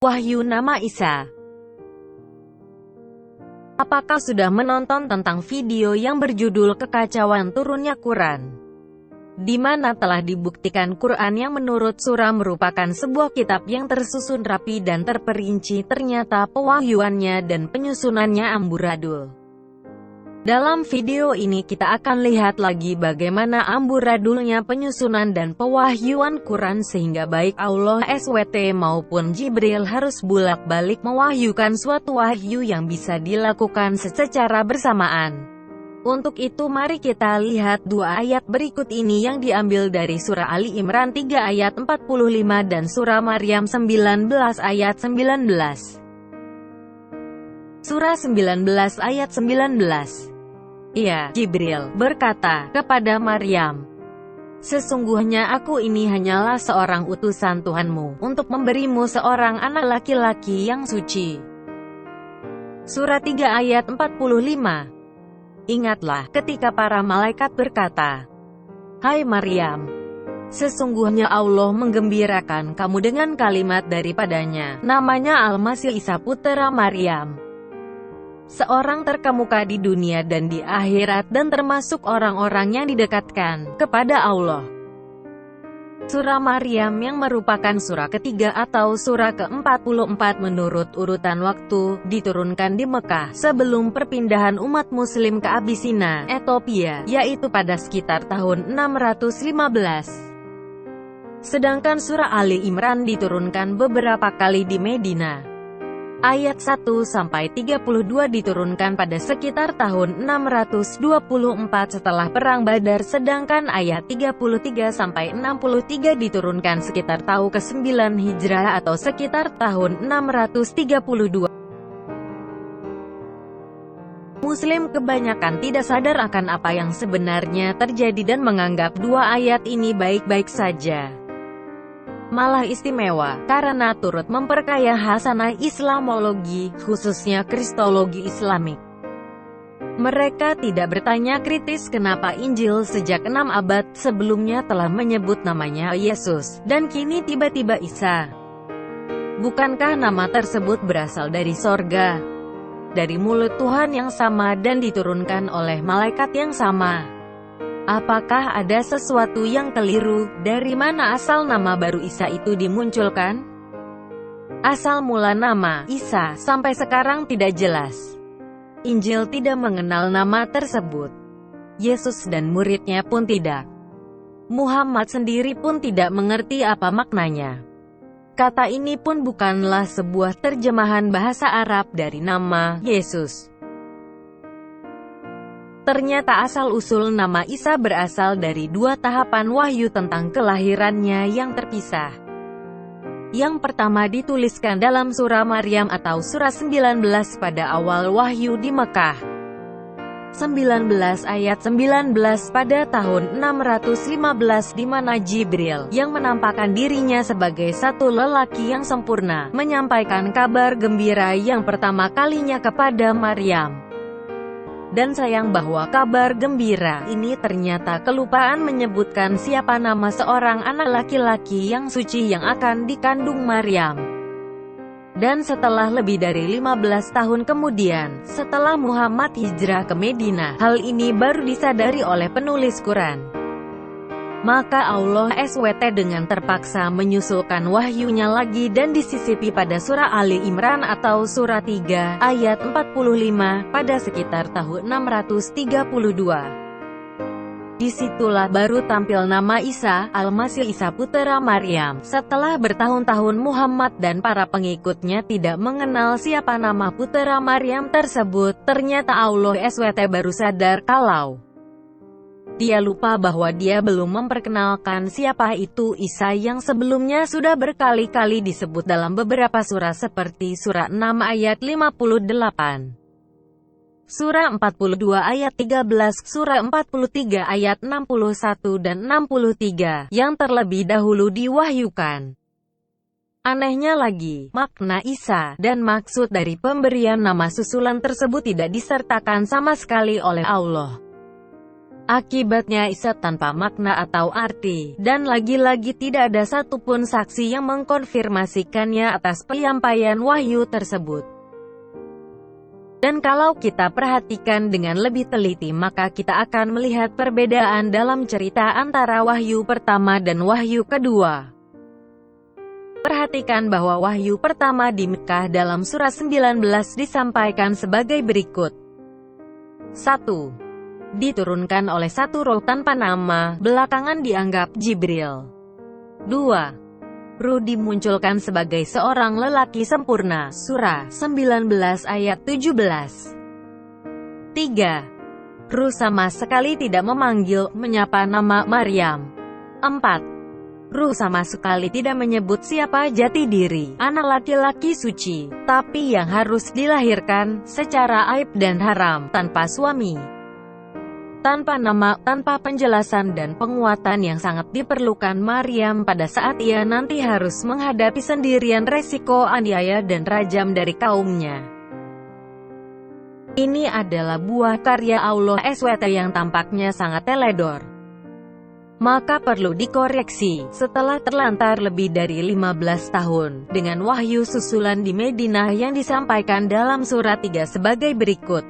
Wahyu nama Isa. Apakah sudah menonton tentang video yang berjudul Kekacauan Turunnya Quran? Di mana telah dibuktikan Quran yang menurut surah merupakan sebuah kitab yang tersusun rapi dan terperinci, ternyata pewahyuannya dan penyusunannya amburadul. Dalam video ini kita akan lihat lagi bagaimana amburadulnya penyusunan dan pewahyuan Quran sehingga baik Allah SWT maupun Jibril harus bolak-balik mewahyukan suatu wahyu yang bisa dilakukan secara bersamaan. Untuk itu mari kita lihat dua ayat berikut ini yang diambil dari surah Ali Imran 3 ayat 45 dan surah Maryam 19 ayat 19. Surah 19 ayat 19. Ia, Jibril, berkata kepada Maryam, "Sesungguhnya aku ini hanyalah seorang utusan Tuhanmu, untuk memberimu seorang anak laki-laki yang suci." Surah 3 ayat 45. Ingatlah, ketika para malaikat berkata, "Hai Maryam, sesungguhnya Allah menggembirakan kamu dengan kalimat daripadanya, namanya Al-Masih Isa Putera Maryam. Seorang terkemuka di dunia dan di akhirat dan termasuk orang-orang yang didekatkan kepada Allah." Surah Maryam yang merupakan surah ketiga atau surah ke-44 menurut urutan waktu, diturunkan di Mekah sebelum perpindahan umat muslim ke Abisina, Ethiopia, yaitu pada sekitar tahun 615. Sedangkan surah Ali Imran diturunkan beberapa kali di Medina. Ayat 1-32 diturunkan pada sekitar tahun 624 setelah Perang Badar, sedangkan ayat 33-63 diturunkan sekitar tahun ke-9 Hijrah atau sekitar tahun 632. Muslim kebanyakan tidak sadar akan apa yang sebenarnya terjadi dan menganggap dua ayat ini baik-baik saja. Malah istimewa, karena turut memperkaya hasanah Islamologi, khususnya Kristologi Islamik. Mereka tidak bertanya kritis kenapa Injil sejak 6 abad sebelumnya telah menyebut namanya Yesus, dan kini tiba-tiba Isa. Bukankah nama tersebut berasal dari sorga, dari mulut Tuhan yang sama dan diturunkan oleh malaikat yang sama? Apakah ada sesuatu yang keliru? Dari mana asal nama baru Isa itu dimunculkan? Asal mula nama Isa sampai sekarang tidak jelas. Injil tidak mengenal nama tersebut. Yesus dan muridnya pun tidak. Muhammad sendiri pun tidak mengerti apa maknanya. Kata ini pun bukanlah sebuah terjemahan bahasa Arab dari nama Yesus. Ternyata asal-usul nama Isa berasal dari dua tahapan wahyu tentang kelahirannya yang terpisah. Yang pertama dituliskan dalam surah Maryam atau surah 19 pada awal wahyu di Mekah. 19 ayat 19 pada tahun 615 di mana Jibril, yang menampakkan dirinya sebagai satu lelaki yang sempurna, menyampaikan kabar gembira yang pertama kalinya kepada Maryam. Dan sayang bahwa kabar gembira ini ternyata kelupaan menyebutkan siapa nama seorang anak laki-laki yang suci yang akan dikandung Maryam. Dan setelah lebih dari 15 tahun kemudian, setelah Muhammad hijrah ke Medina, hal ini baru disadari oleh penulis Quran. Maka Allah SWT dengan terpaksa menyusulkan wahyunya lagi dan disisipi pada surah Ali Imran atau surah 3 ayat 45 pada sekitar tahun 632. Disitulah baru tampil nama Isa, Al-Masih Isa Putera Maryam. Setelah bertahun-tahun Muhammad dan para pengikutnya tidak mengenal siapa nama Putera Maryam tersebut, ternyata Allah SWT baru sadar kalau dia lupa bahwa dia belum memperkenalkan siapa itu Isa yang sebelumnya sudah berkali-kali disebut dalam beberapa surah seperti surah 6 ayat 58, surah 42 ayat 13, surah 43 ayat 61 dan 63, yang terlebih dahulu diwahyukan. Anehnya lagi, makna Isa dan maksud dari pemberian nama susulan tersebut tidak disertakan sama sekali oleh Allah. Akibatnya isat tanpa makna atau arti, dan lagi-lagi tidak ada satupun saksi yang mengkonfirmasikannya atas penyampaian wahyu tersebut. Dan kalau kita perhatikan dengan lebih teliti, maka kita akan melihat perbedaan dalam cerita antara wahyu pertama dan wahyu kedua. Perhatikan bahwa wahyu pertama di Mekkah dalam surah 19 disampaikan sebagai berikut. 1. Diturunkan oleh satu roh tanpa nama, belakangan dianggap Jibril. 2. Ruh dimunculkan sebagai seorang lelaki sempurna, surah 19 ayat 17. 3. Ruh sama sekali tidak memanggil, menyapa nama Maryam. 4. Ruh sama sekali tidak menyebut siapa jati diri, anak laki-laki suci, tapi yang harus dilahirkan secara aib dan haram, tanpa suami, tanpa nama, tanpa penjelasan dan penguatan yang sangat diperlukan Maryam pada saat ia nanti harus menghadapi sendirian resiko aniaya dan rajam dari kaumnya. Ini adalah buah karya Allah SWT yang tampaknya sangat teledor. Maka perlu dikoreksi, setelah terlantar lebih dari 15 tahun, dengan wahyu susulan di Madinah yang disampaikan dalam surat 3 sebagai berikut.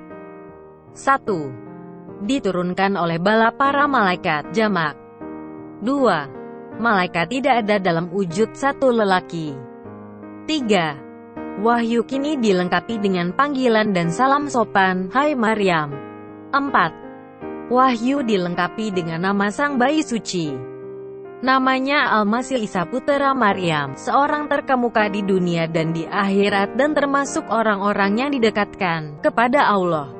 1. Diturunkan oleh bala para malaikat, jamak. 2. Malaikat tidak ada dalam wujud satu lelaki. 3. Wahyu kini dilengkapi dengan panggilan dan salam sopan, hai Maryam. 4. Wahyu dilengkapi dengan nama sang bayi suci. Namanya Al-Masih Isa Putera Maryam, seorang terkemuka di dunia dan di akhirat dan termasuk orang-orang yang didekatkan kepada Allah.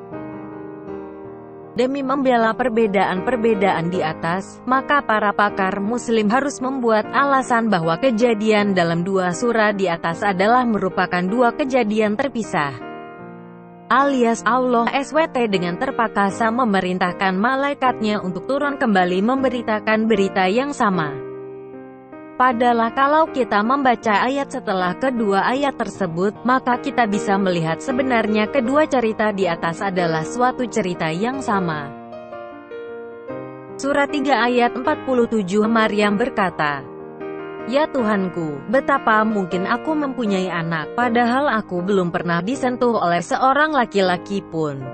Demi membela perbedaan-perbedaan di atas, maka para pakar muslim harus membuat alasan bahwa kejadian dalam dua surah di atas adalah merupakan dua kejadian terpisah. Alias Allah SWT dengan terpaksa memerintahkan malaikatnya untuk turun kembali memberitakan berita yang sama. Padahal kalau kita membaca ayat setelah kedua ayat tersebut, maka kita bisa melihat sebenarnya kedua cerita di atas adalah suatu cerita yang sama. Surah 3 ayat 47 Maryam berkata, "Ya Tuhanku, betapa mungkin aku mempunyai anak, padahal aku belum pernah disentuh oleh seorang laki-laki pun."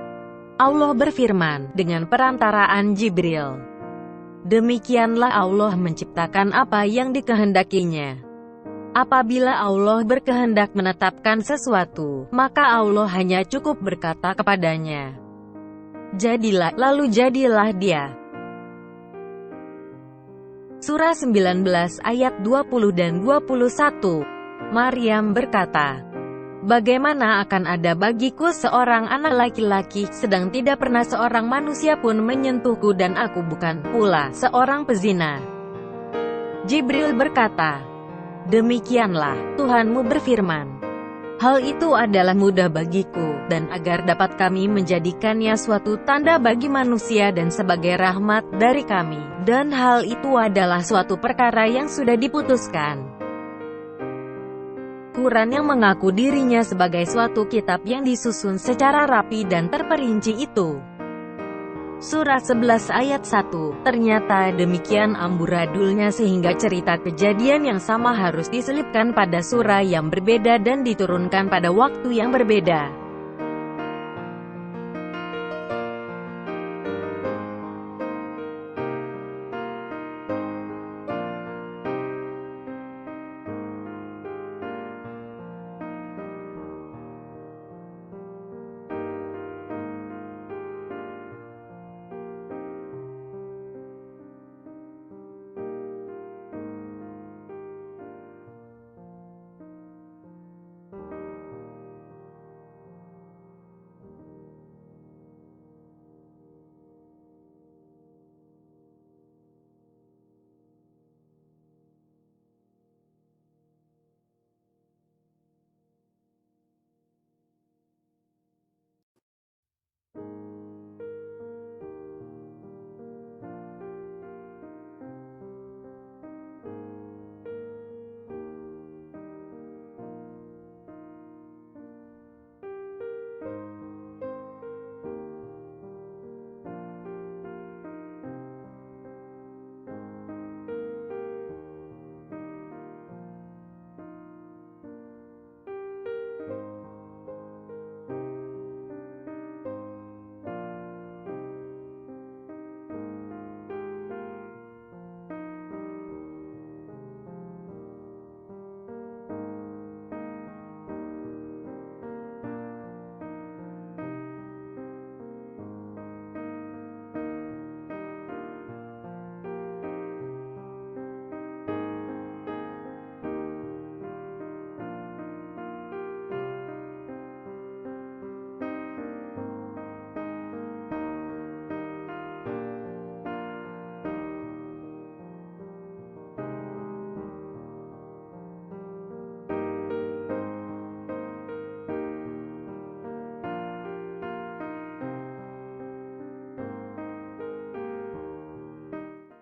Allah berfirman, dengan perantaraan Jibril. Demikianlah Allah menciptakan apa yang dikehendakinya. Apabila Allah berkehendak menetapkan sesuatu, maka Allah hanya cukup berkata kepadanya, "Jadilah," lalu jadilah dia. Surah 19 ayat 20 dan 21. Maryam berkata, "Bagaimana akan ada bagiku seorang anak laki-laki, sedang tidak pernah seorang manusia pun menyentuhku dan aku bukan pula seorang pezina?" Jibril berkata, "Demikianlah, Tuhanmu berfirman, hal itu adalah mudah bagiku, dan agar dapat kami menjadikannya suatu tanda bagi manusia dan sebagai rahmat dari kami, dan hal itu adalah suatu perkara yang sudah diputuskan." Quran yang mengaku dirinya sebagai suatu kitab yang disusun secara rapi dan terperinci itu. Surah 11 ayat 1, ternyata demikian amburadulnya sehingga cerita kejadian yang sama harus diselipkan pada surah yang berbeda dan diturunkan pada waktu yang berbeda.